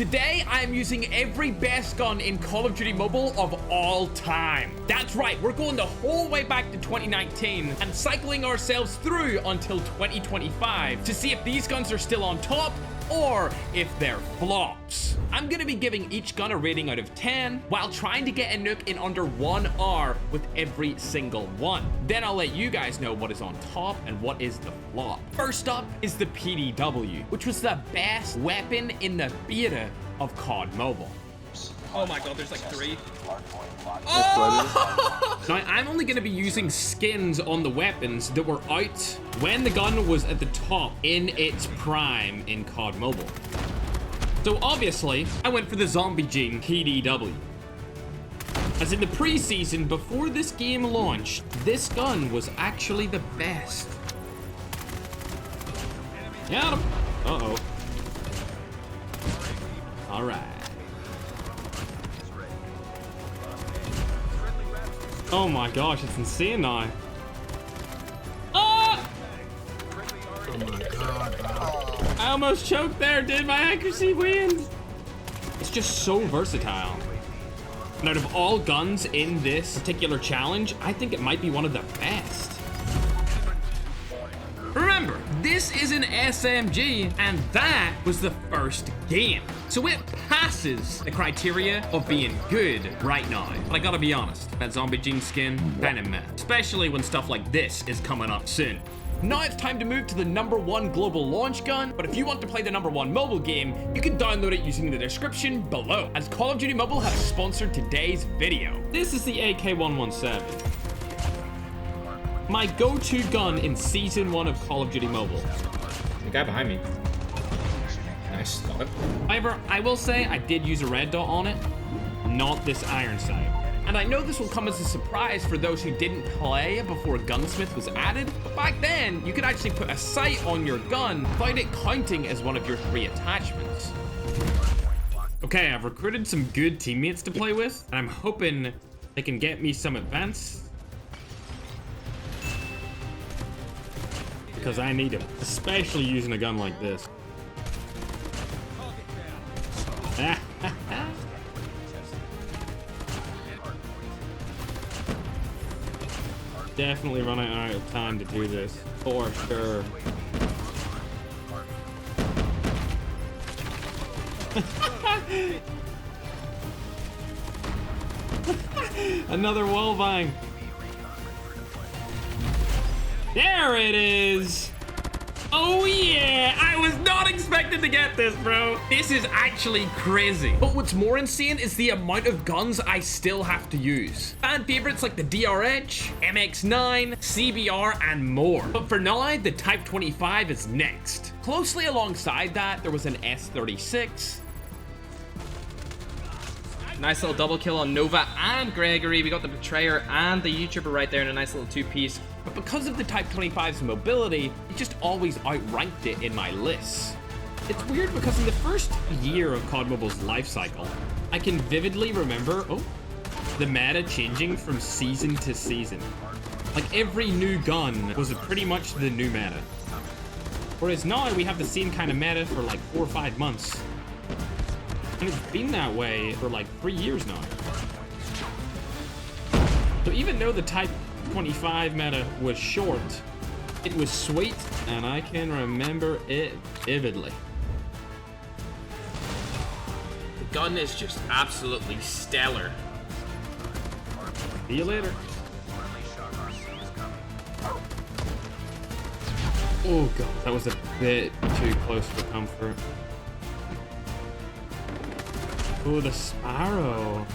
Today, I am using every best gun in Call of Duty Mobile of all time. That's right, we're going the whole way back to 2019 and cycling ourselves through until 2025 to see if these guns are still on top or if they're flops. I'm gonna be giving each gun a rating out of 10 while trying to get a nuke in under 1 hour with every single one. Then I'll let you guys know what is on top and what is the flop. First up is the PDW, which was the best weapon in the beta of COD Mobile. Oh my god, there's like 3. Oh! Now, I'm only going to be using skins on the weapons that were out when the gun was at the top in its prime in COD Mobile. So obviously, I went for the Zombie Gene PDW. As in the pre-season, before this game launched, this gun was actually the best. Got him. Uh-oh. All right. Oh my gosh, it's insane now. Oh! Oh my god, bro. I almost choked there, dude. My accuracy wins. It's just so versatile. And out of all guns in this particular challenge, I think it might be one of the best. Remember, this is an SMG, and that was the first game. So it passes the criteria of being good right now. But I gotta be honest, that Zombie Gene skin, kinda meh. Especially when stuff like this is coming up soon. Now it's time to move to the #1 global launch gun, but if you want to play the #1 mobile game, you can download it using the description below, as Call of Duty Mobile has sponsored today's video. This is the AK-117. My go-to gun in Season 1 of Call of Duty Mobile. The guy behind me. Nice, got it. However, I will say I did use a red dot on it, not this iron sight. And I know this will come as a surprise for those who didn't play before Gunsmith was added, but back then, you could actually put a sight on your gun without it counting as one of your 3 attachments. Okay, I've recruited some good teammates to play with, and I'm hoping they can get me some advance. Because I need them, especially using a gun like this. Definitely running out of time to do this, for sure. Another wall bang. There it is. Oh yeah, I was not expecting to get this, bro. This is actually crazy. But what's more insane is the amount of guns I still have to use. Fan favorites like the DRH, MX-9, CBR, and more. But for now, the Type 25 is next. Closely alongside that, there was an S36. Nice little double kill on Nova and Gregory. We got the Betrayer and the YouTuber right there in a nice little 2-piece. But because of the Type 25's mobility, it just always outranked it in my lists. It's weird because in the first year of COD Mobile's life cycle, I can vividly remember, the meta changing from season to season. Like every new gun was pretty much the new meta. Whereas now we have the same kind of meta for like 4 or 5 months. And it's been that way for like 3 years now. So even though the Type 25 meta was short, it was sweet, and I can remember it vividly. The gun is just absolutely stellar. See you later. Oh god, that was a bit too close for comfort. Oh, the Sparrow.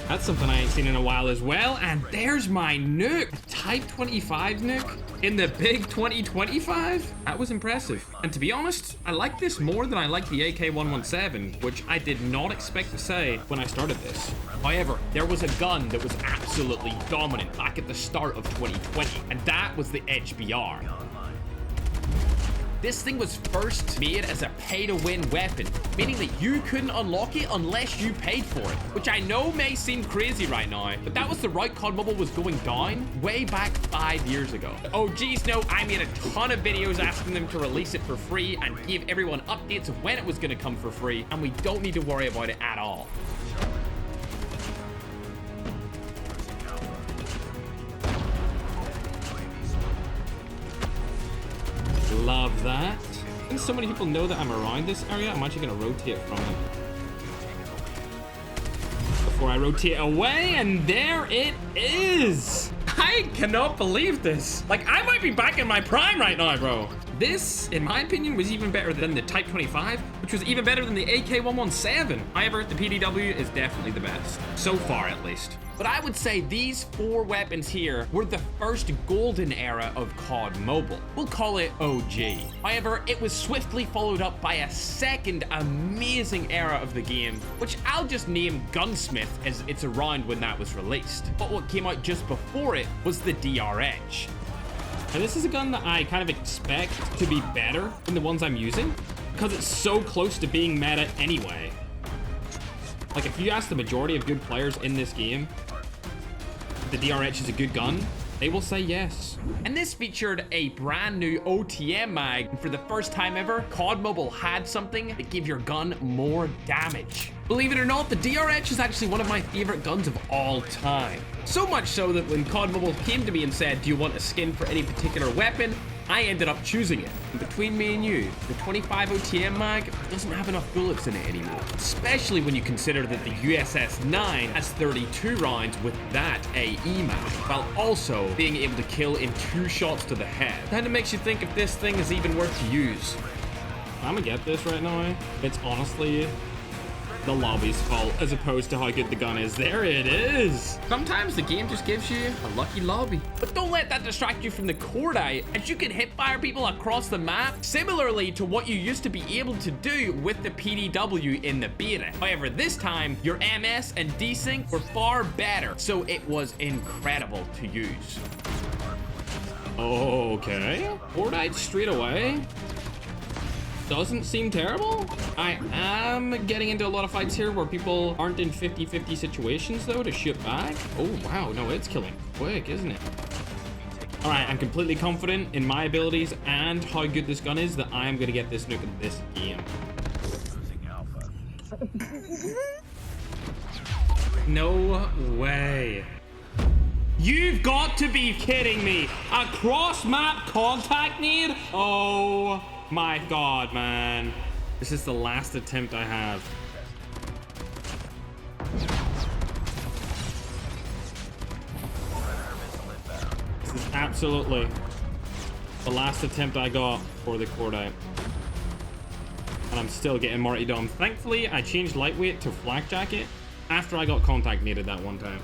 That's something I ain't seen in a while as well. And there's my nuke. A Type 25 nuke in the big 2025. That was impressive. And to be honest, I like this more than I like the AK-117, which I did not expect to say when I started this. However, there was a gun that was absolutely dominant back at the start of 2020, and that was the HBR. This thing was first made as a pay-to-win weapon, meaning that you couldn't unlock it unless you paid for it, which I know may seem crazy right now, but that was the route COD Mobile was going down way back 5 years ago. Oh geez, no, I made a ton of videos asking them to release it for free and gave everyone updates of when it was going to come for free, and we don't need to worry about it at all. Love that. Since so many people know that I'm around this area, I'm actually going to rotate from it. Before I rotate away, and there it is. I cannot believe this. Like, I might be back in my prime right now, bro. This, in my opinion, was even better than the Type 25, which was even better than the AK-117. However, the PDW is definitely the best. So far, at least. But I would say these 4 weapons here were the first golden era of COD Mobile. We'll call it OG. However, it was swiftly followed up by a second amazing era of the game, which I'll just name Gunsmith as it's around when that was released. But what came out just before it was the DRH. And this is a gun that I kind of expect to be better than the ones I'm using because it's so close to being meta anyway. Like, if you ask the majority of good players in this game, the DRH is a good gun, they will say yes. And this featured a brand new OTM mag. And for the first time ever, COD Mobile had something that gave your gun more damage. Believe it or not, the DRH is actually one of my favorite guns of all time. So much so that when COD Mobile came to me and said, do you want a skin for any particular weapon? I ended up choosing it. And between me and you, the 25 OTM mag doesn't have enough bullets in it anymore. Especially when you consider that the USS-9 has 32 rounds with that AE mag, while also being able to kill in 2 shots to the head. Kind of makes you think if this thing is even worth to use. I'm gonna get this right now. It's honestly the lobby's fault as opposed to how good the gun is. There it is. Sometimes the game just gives you a lucky lobby. But don't let that distract you from the COD, as you can hip fire people across the map, similarly to what you used to be able to do with the PDW in the beta. However, this time, your MS and desync were far better, so it was incredible to use. Okay. Fortnite straight away. Doesn't seem terrible. I am getting into a lot of fights here where people aren't in 50-50 situations though to shoot back. Oh wow, no, it's killing quick, isn't it? All right, I'm completely confident in my abilities and how good this gun is that I am gonna get this nuke in this game. No way. You've got to be kidding me. A cross-map contact need? Oh my god, man. This is the last attempt I have. This is absolutely the last attempt I got for the Cordite. And I'm still getting martyrdom. Thankfully, I changed lightweight to flak jacket after I got contact needed that one time.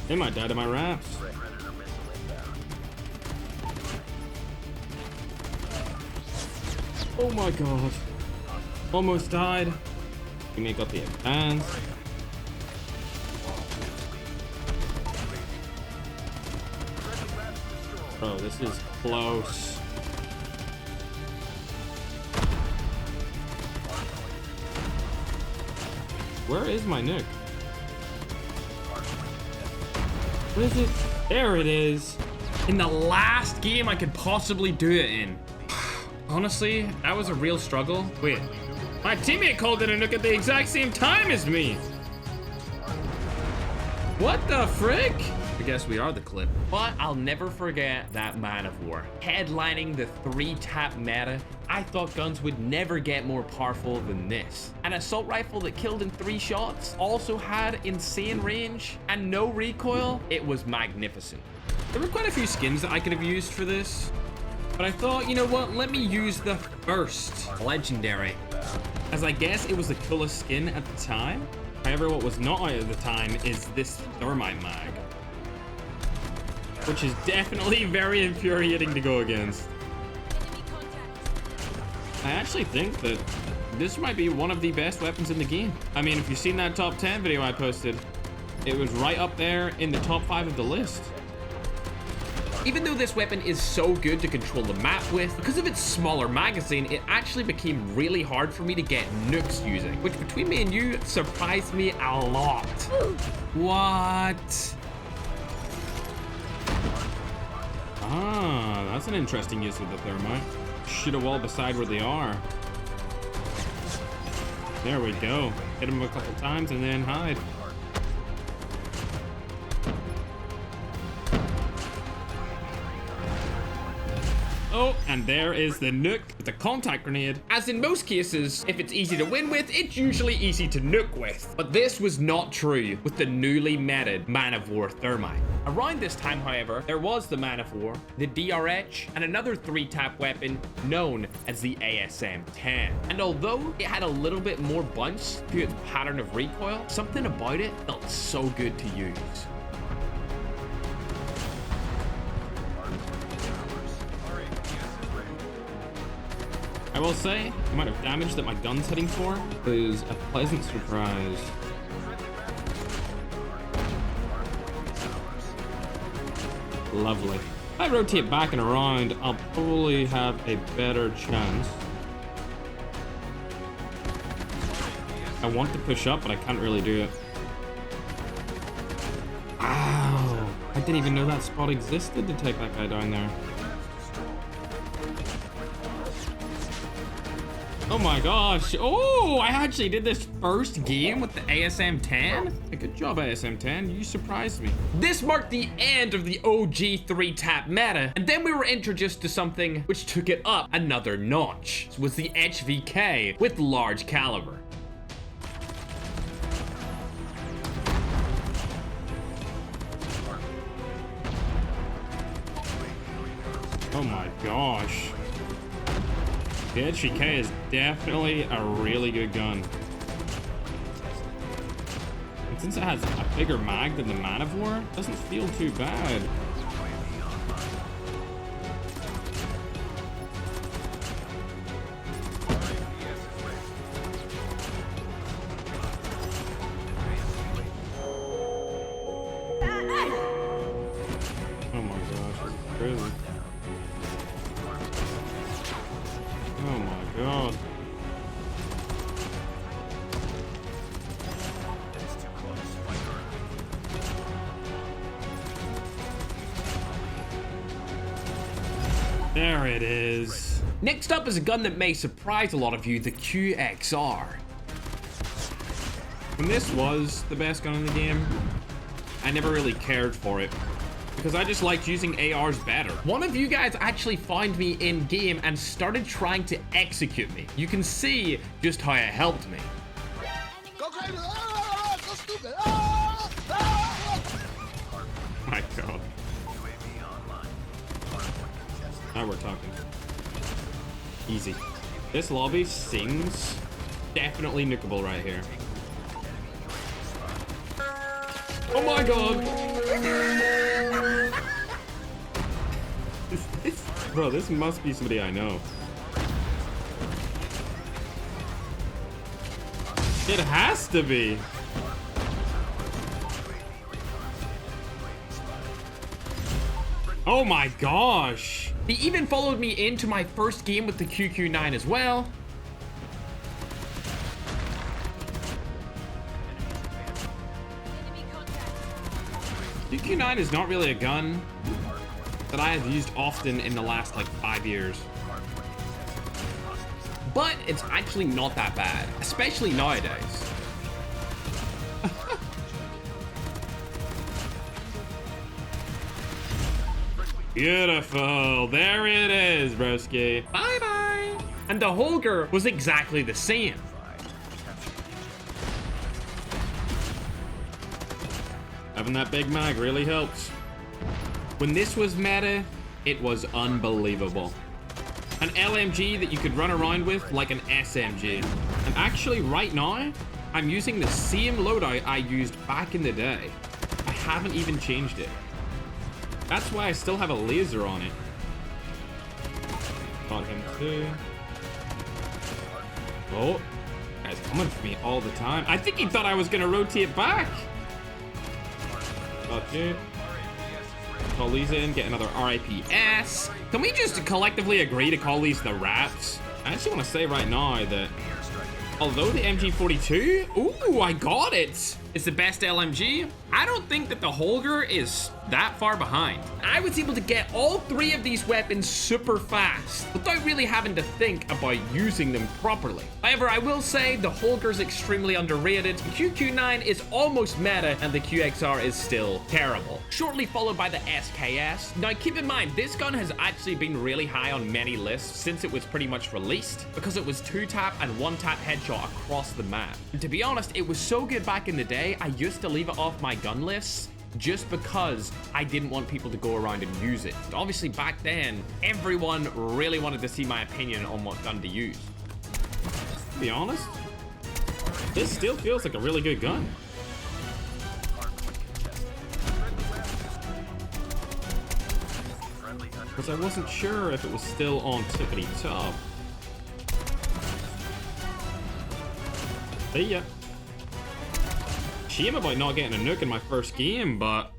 They might die to my wraps. Oh my god. Almost died. We may got the advance. Bro, this is close. Where is my nuke? What is it? There it is. In the last game I could possibly do it in. Honestly, that was a real struggle. Wait, my teammate called in a nuke at the exact same time as me. What the frick? I guess we are the clip. But I'll never forget that Man of War. Headlining the 3-tap meta, I thought guns would never get more powerful than this. An assault rifle that killed in 3 shots, also had insane range and no recoil. It was magnificent. There were quite a few skins that I could have used for this, but I thought, you know what, let me use the first legendary, as I guess it was the coolest skin at the time. However, what was not out at the time is this thermite mag, which is definitely very infuriating to go against. I actually think that this might be one of the best weapons in the game. I mean, if you've seen that top 10 video I posted, it was right up there in the top 5 of the list. Even though this weapon is so good to control the map with, because of its smaller magazine, it actually became really hard for me to get nukes using, which between me and you surprised me a lot. What? Ah, that's an interesting use of the thermite. Shoot a wall beside where they are. There we go. Hit them a couple times and then hide. Oh, and there is the nuke with the contact grenade. As in most cases, if it's easy to win with, it's usually easy to nuke with. But this was not true with the newly meted Man of War thermite. Around this time, however, there was the Man of War, the DRH, and another 3-tap weapon known as the ASM-10. And although it had a little bit more bounce to its pattern of recoil, something about it felt so good to use. I will say, the amount of damage that my gun's hitting for is a pleasant surprise. Lovely. If I rotate back and around, I'll probably have a better chance. I want to push up, but I can't really do it. Ow! I didn't even know that spot existed to take that guy down there. Oh my gosh. Oh, I actually did this first game with the ASM-10. Good job, ASM-10. You surprised me. This marked the end of the OG 3-tap meta, and then we were introduced to something which took it up another notch. This was the HVK with large caliber. Oh my gosh. The HVK is definitely a really good gun. And since it has a bigger mag than the Man of War, it doesn't feel too bad. Oh my gosh, it's crazy. Oh my god. There it is. Next up is a gun that may surprise a lot of you, the QXR. When this was the best gun in the game, I never really cared for it, because I just liked using ARs better. One of you guys actually found me in game and started trying to execute me. You can see just how it helped me. Go crazy! Ah, go stupid! Ah, ah. My god. Now we're talking. Easy. This lobby seems definitely nukeable right here. Oh my god! Bro, this must be somebody I know. It has to be. Oh my gosh. He even followed me into my first game with the QQ9 as well. QQ9 is not really a gun that I have used often in the last like 5 years. But it's actually not that bad, especially nowadays. Beautiful, there it is, broski. Bye-bye. And the Holger was exactly the same. Having that big mag really helps. When this was meta, it was unbelievable. An LMG that you could run around with like an SMG. And actually right now, I'm using the same loadout I used back in the day. I haven't even changed it. That's why I still have a laser on it. Got him too. Oh, guy's coming for me all the time. I think he thought I was gonna rotate back. Got you. call these in, get another RIPS. Can we just collectively agree to call these the Raps? I actually want to say right now that although the MG42, ooh, I got it. It's the best LMG. I don't think that the Holger is that far behind. I was able to get all three of these weapons super fast without really having to think about using them properly. However, I will say the Holger is extremely underrated. The QQ9 is almost meta and the QXR is still terrible. Shortly followed by the SKS. Now keep in mind, this gun has actually been really high on many lists since it was pretty much released because it was 2-tap and 1-tap headshot across the map. And to be honest, it was so good back in the day, I used to leave it off my gun lists just because I didn't want people to go around and use it. But obviously back then, everyone really wanted to see my opinion on what gun to use. To be honest, this still feels like a really good gun. Because I wasn't sure if it was still on tippity top. See ya. Shame about not getting a nuke in my first game, but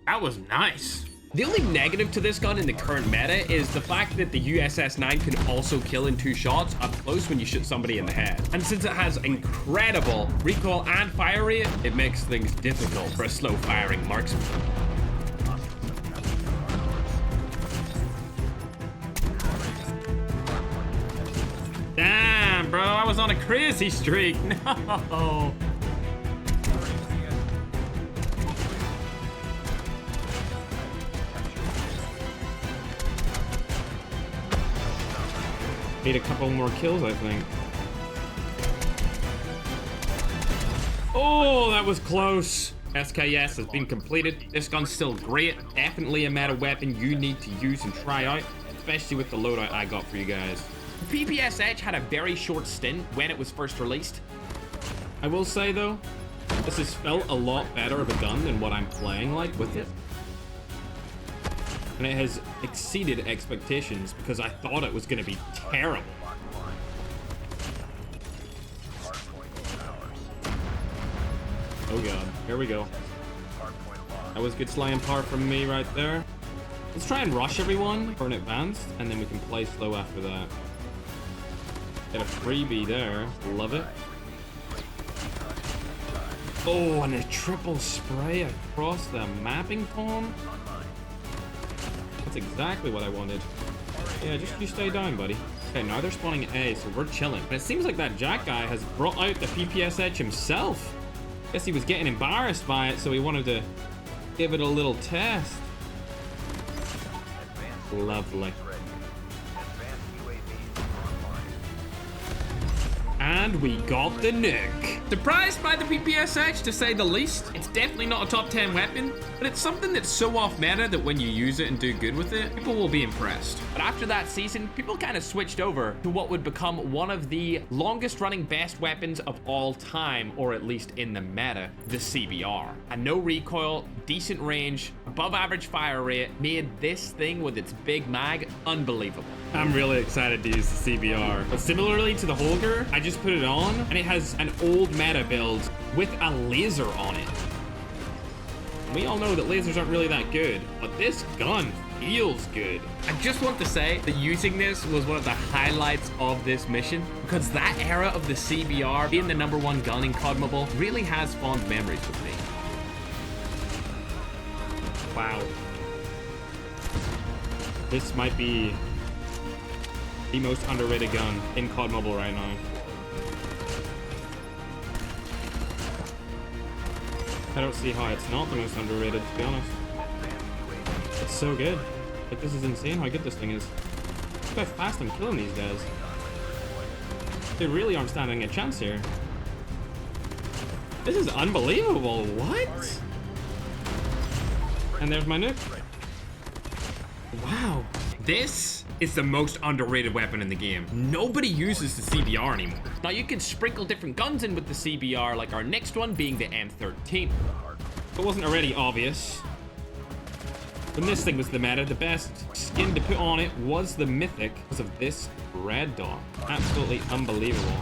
that was nice. The only negative to this gun in the current meta is the fact that the USS-9 can also kill in 2 shots up close when you shoot somebody in the head. And since it has incredible recoil and fire rate, it makes things difficult for a slow firing marksman. Damn, bro, I was on a crazy streak. No. Need a couple more kills, I think. Oh, that was close. SKS has been completed. This gun's still great. Definitely a meta weapon you need to use and try out, especially with the loadout I got for you guys. The PPSH had a very short stint when it was first released. I will say though, this has felt a lot better of a gun than what I'm playing like with it. And it has exceeded expectations because I thought it was going to be terrible. Oh god, here we go. That was good slaying power from me right there. Let's try and rush everyone for an advanced, and then we can play slow after that. Get a freebie there, love it. Oh, and a triple spray across the mapping palm. That's exactly what I wanted. Yeah, just you stay down, buddy. Okay, now they're spawning A, so we're chilling. And it seems like that Jack guy has brought out the PPSH himself. Guess he was getting embarrassed by it, so he wanted to give it a little test. Lovely. And we got the nuke. Surprised by the PPSH, to say the least. It's definitely not a top 10 weapon, but it's something that's so off meta that when you use it and do good with it, people will be impressed. But after that season, people kind of switched over to what would become one of the longest running best weapons of all time, or at least in the meta, the CBR. A no recoil, decent range, above average fire rate made this thing with its big mag unbelievable. I'm really excited to use the CBR. But similarly to the Holger, I just put it on and it has an old meta build with a laser on it. We all know that lasers aren't really that good, but this gun feels good. I just want to say that using this was one of the highlights of this mission, because that era of the CBR being the #1 gun in COD Mobile really has fond memories with me. Wow. This might be the most underrated gun in COD Mobile right now. I don't see how it's not the most underrated, to be honest. It's so good. Like, this is insane how good this thing is. Look how fast I'm killing these guys. They really aren't standing a chance here. This is unbelievable. What? And there's my nuke. Wow. This is the most underrated weapon in the game. Nobody uses the CBR anymore. Now you can sprinkle different guns in with the CBR, like our next one being the M13. If it wasn't already obvious, when this thing was the meta, the best skin to put on it was the Mythic because of this red dot. Absolutely unbelievable.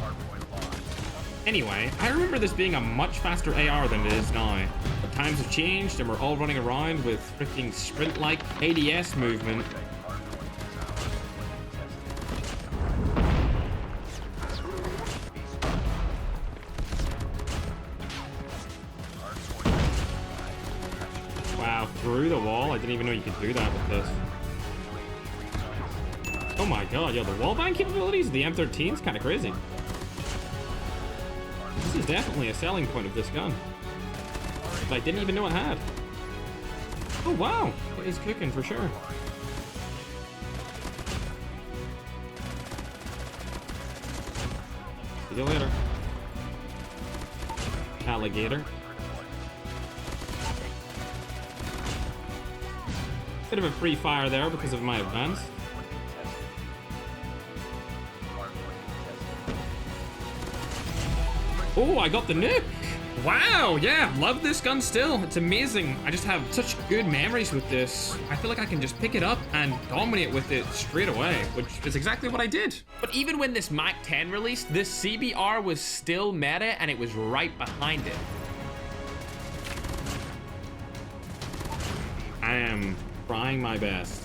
Anyway, I remember this being a much faster AR than it is now. But Times have changed and we're all running around with freaking sprint-like ADS movement. Wow, through the wall? I didn't even know you could do that with this. Oh my god, yo, the wallbang capabilities of the M13 is kind of crazy. This is definitely a selling point of this gun. But I didn't even know it had. Oh wow, it is cooking for sure. See you later. Alligator. Bit of a free fire there because of my advance. Oh, I got the nuke. Wow, yeah, love this gun still. It's amazing. I just have such good memories with this. I feel like I can just pick it up and dominate with it straight away, which is exactly what I did. But even when this Mac 10 released, this CBR was still meta and it was right behind it. I am trying my best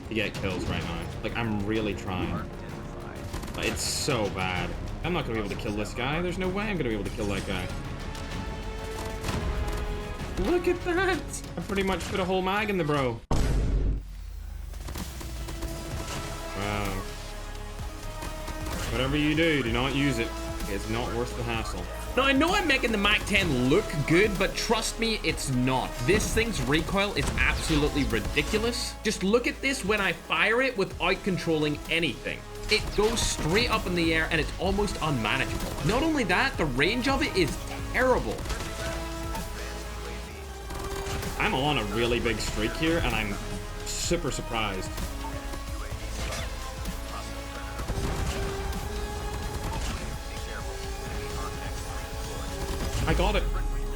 to get kills right now. Like, I'm really trying. But it's so bad. I'm not gonna be able to kill this guy. There's no way I'm gonna be able to kill that guy. Look at that! I pretty much put a whole mag in the bro. Wow. Whatever you do, do not use it. It's not worth the hassle. Now, I know I'm making the Mac 10 look good, but trust me, it's not. This thing's recoil is absolutely ridiculous. Just look at this when I fire it without controlling anything. It goes straight up in the air and it's almost unmanageable. Not only that, the range of it is terrible. I'm on a really big streak here and I'm super surprised. I got it.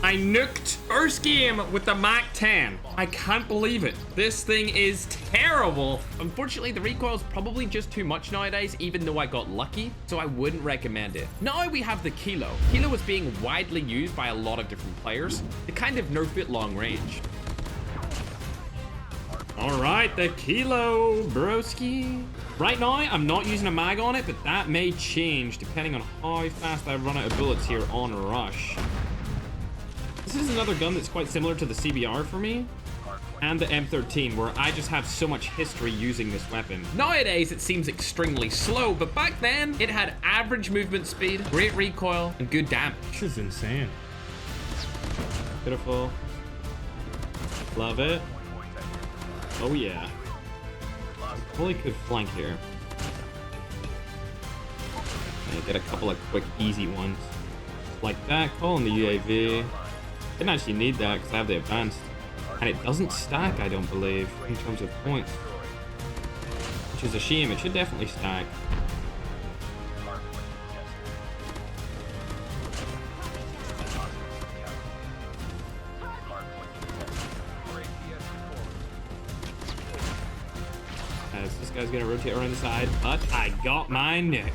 I nuked first game with the Mac 10. I can't believe it. This thing is terrible. Unfortunately, the recoil is probably just too much nowadays, even though I got lucky, so I wouldn't recommend it. Now we have the Kilo. Kilo is being widely used by a lot of different players to kind of nerf it long range. All right, the Kilo, broski. Right now, I'm not using a mag on it, but that may change depending on how fast I run out of bullets here on rush. This is another gun that's quite similar to the CBR for me and the M13, where I just have so much history using this weapon. Nowadays, it seems extremely slow, but back then, it had average movement speed, great recoil, and good damage. This is insane. Beautiful. Love it. Oh yeah. Really good flank here. And get a couple of quick, easy ones. Like that, calling the UAV. Didn't actually need that because I have the advanced. And it doesn't stack, I don't believe, in terms of points. Which is a shame, it should definitely stack. This guy's gonna rotate around the side, but I got my nick.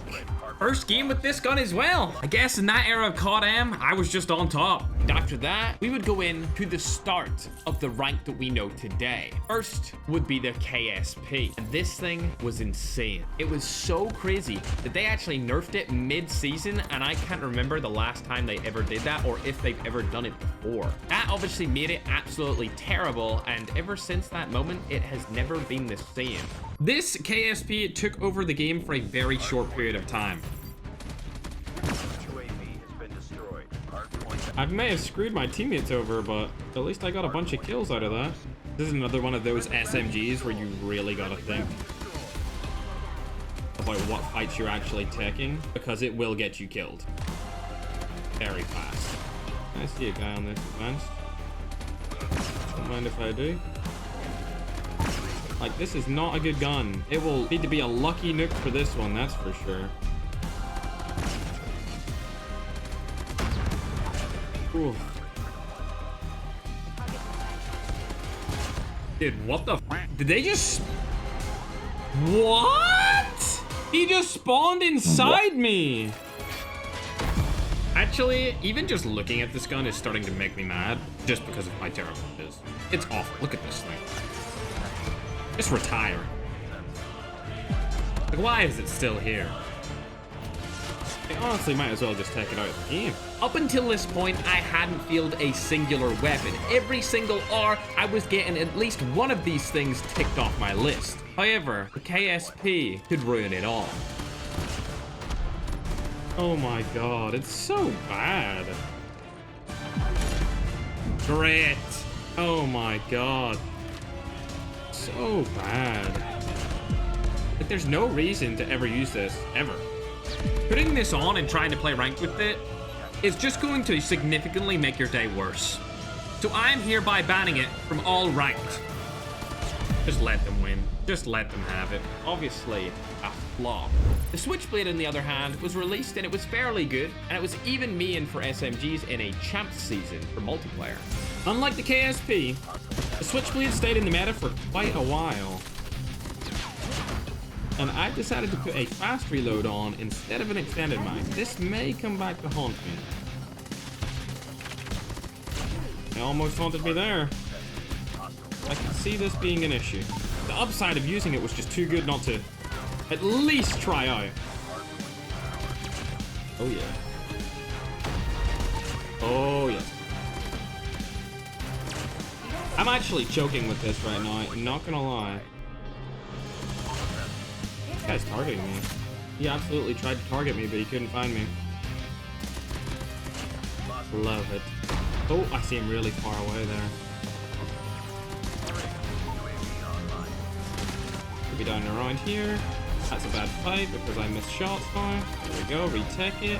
First game with this gun as well. I guess in that era of COD M, I was just on top. And after that, we would go in to the start of the rank that we know today. First would be the KSP. And this thing was insane. It was so crazy that they actually nerfed it mid-season, and I can't remember the last time they ever did that or if they've ever done it before. That obviously made it absolutely terrible, and ever since that moment, it has never been the same. This KSP took over the game for a very short period of time. I may have screwed my teammates over, but at least I got a bunch of kills out of that. This is another one of those SMGs where you really gotta think about what fights you're actually taking, because it will get you killed very fast. I see a guy on this advanced. Don't mind if I do. Like, this is not a good gun. It will need to be a lucky nuke for this one, that's for sure. Ooh. Dude, what the f? Did they just... What? He just spawned inside me. I Actually, even just looking at this gun is starting to make me mad just because of how terrible it is. It's awful. Look at this thing. Just retire. Like, why is it still here? I honestly might as well just take it out of the game. Up until this point, I hadn't fielded a singular weapon. Every single hour, I was getting at least one of these things ticked off my list. However, the KSP could ruin it all. Oh my god, it's so bad. Great. Oh my god. So bad. Like, there's no reason to ever use this, ever. Putting this on and trying to play ranked with it is just going to significantly make your day worse. So I'm hereby banning it from all ranked. Just let them win. Just let them have it. Obviously, a flop. The Switchblade, on the other hand, was released and it was fairly good, and it was even me in for SMGs in a champs season for multiplayer. Unlike the KSP, the Switchblade stayed in the meta for quite a while. And I've decided to put a fast reload on instead of an extended mag. This may come back to haunt me. It almost haunted me there. I can see this being an issue. The upside of using it was just too good not to at least try out. Oh yeah. Oh yes. I'm actually choking with this right now, I'm not gonna lie. This guy's targeting me. He absolutely tried to target me, but he couldn't find me. Love it. Oh, I see him really far away there. Could be down around here. That's a bad fight because I missed shots now. There we go, retake it.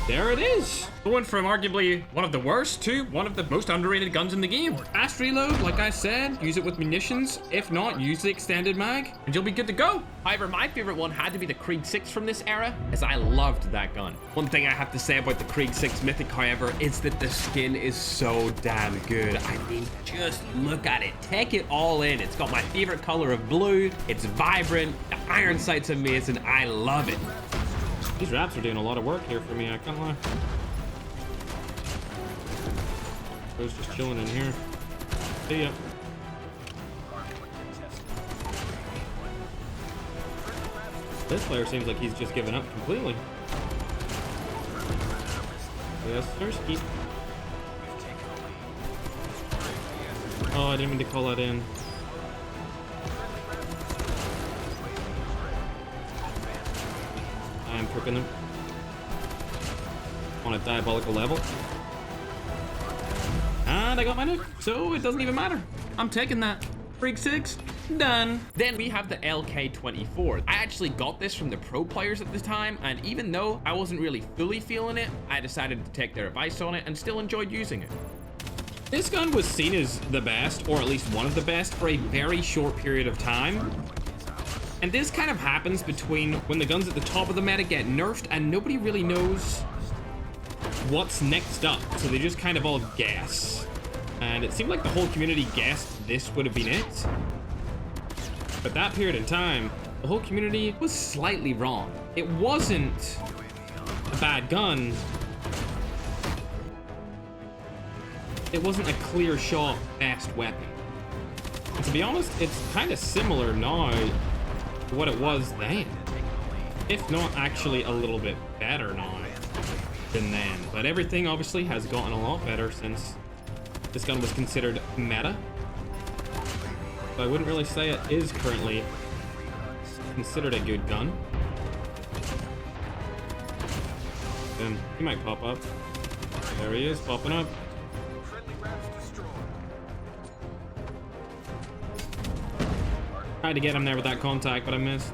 There it is. Going from arguably one of the worst to one of the most underrated guns in the game. Fast reload, like I said, use it with munitions. If not, use the extended mag and you'll be good to go. However, my favorite one had to be the Krieg 6 from this era, as I loved that gun. One thing I have to say about the Krieg 6 Mythic, however, is that the skin is so damn good. I mean, just look at it. Take it all in. It's got my favorite color of blue. It's vibrant. The iron sight's amazing. I love it. These wraps are doing a lot of work here for me, I can't lie. I was just chilling in here. See ya. This player seems like he's just given up completely. Yes, Sirski. Oh, I didn't mean to call that in. I'm tricking them on a diabolical level. And I got my nuke, so it doesn't even matter. I'm taking that. Krieg 6, done. Then we have the LK24. I actually got this from the pro players at the time, and even though I wasn't really fully feeling it, I decided to take their advice on it and still enjoyed using it. This gun was seen as the best, or at least one of the best, for a very short period of time. And this kind of happens between when the guns at the top of the meta get nerfed and nobody really knows what's next up. So they just kind of all guess. And it seemed like the whole community guessed this would have been it. But that period in time, the whole community was slightly wrong. It wasn't a bad gun. It wasn't a clear shot best weapon. And to be honest, it's kind of similar now to what it was then, if not actually a little bit better now than then. But everything obviously has gotten a lot better since this gun was considered meta. So I wouldn't really say it is currently considered a good gun. Then he might pop up. There he is, popping up. Tried to get him there with that contact, but I missed.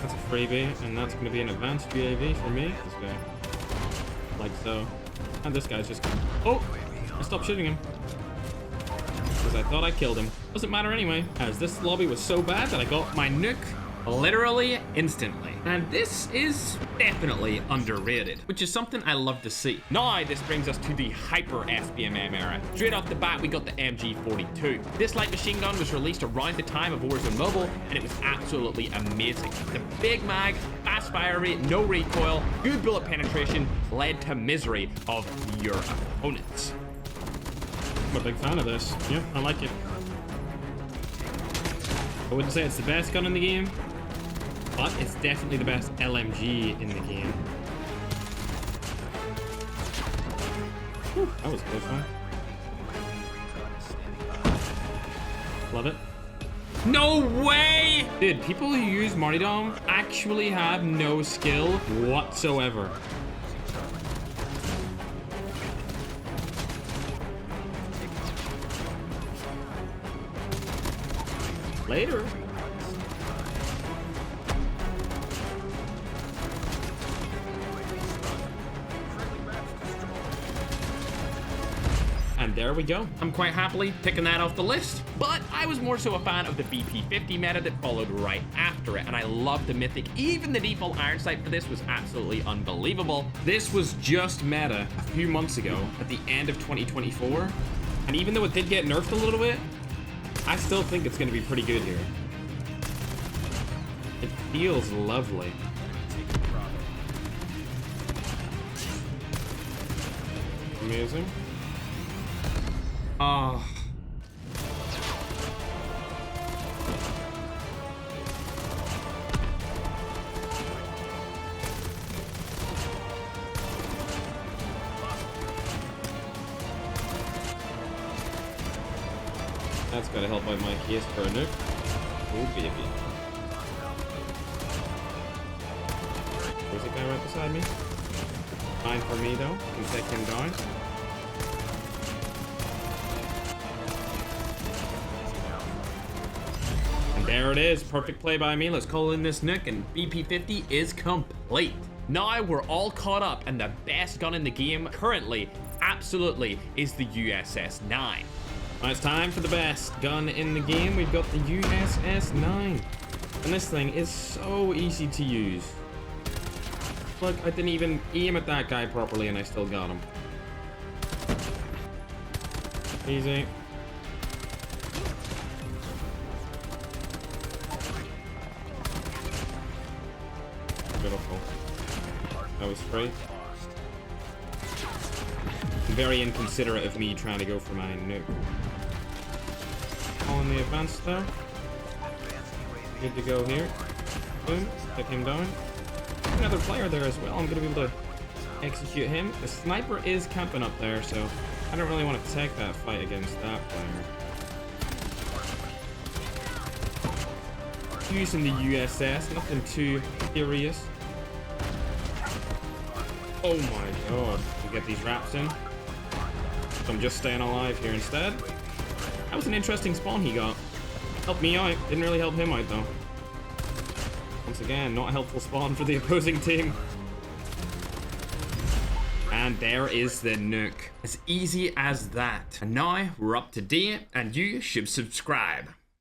That's a freebie, and that's going to be an advanced UAV for me. This guy. Like so. And this guy's just... Oh! I stopped shooting him. Because I thought I killed him. Doesn't matter anyway, as this lobby was so bad that I got my nuke literally instantly. And this is definitely underrated, which is something I love to see. Now, this brings us to the hyper FBMM era. Straight off the bat, we got the MG42. This light machine gun was released around the time of Warzone Mobile, and it was absolutely amazing. The big mag, fast fire rate, no recoil, good bullet penetration led to misery of your opponents. I'm a big fan of this. Yeah, I like it. I wouldn't say it's the best gun in the game, but it's definitely the best LMG in the game. Whew, that was a close one. Love it. No way! Dude, people who use Martyrdom actually have no skill whatsoever. Later. And there we go. I'm quite happily ticking that off the list, but I was more so a fan of the BP50 meta that followed right after it, and I love the mythic. Even the default iron sight for this was absolutely unbelievable. This was just meta a few months ago at the end of 2024, and even though it did get nerfed a little bit, I still think it's going to be pretty good here. It feels lovely. Amazing. Oh. That's gotta help out my case for a nuke. Oh baby. There's a guy right beside me. Fine for me though. Can take him down. And there it is. Perfect play by me. Let's call in this nuke, and BP50 is complete. Now we're all caught up, and the best gun in the game currently, absolutely, is the USS-9. now it's time for the best gun in the game. We've got the USS-9. And this thing is so easy to use. Look, I didn't even aim at that guy properly and I still got him. Easy. Beautiful. That was free. Very inconsiderate of me trying to go for my nuke. All in the advance though. Good to go here. Boom. Take him down. Another player there as well. I'm going to be able to execute him. The sniper is camping up there, so I don't really want to take that fight against that player. Using the USS, nothing too serious. Oh my god. We'll get these wraps in. So I'm just staying alive here instead. That was an interesting spawn he got. Helped me out. Didn't really help him out though. Once again, not a helpful spawn for the opposing team. And there is the nuke. As easy as that. And now we're up to date, and you should subscribe.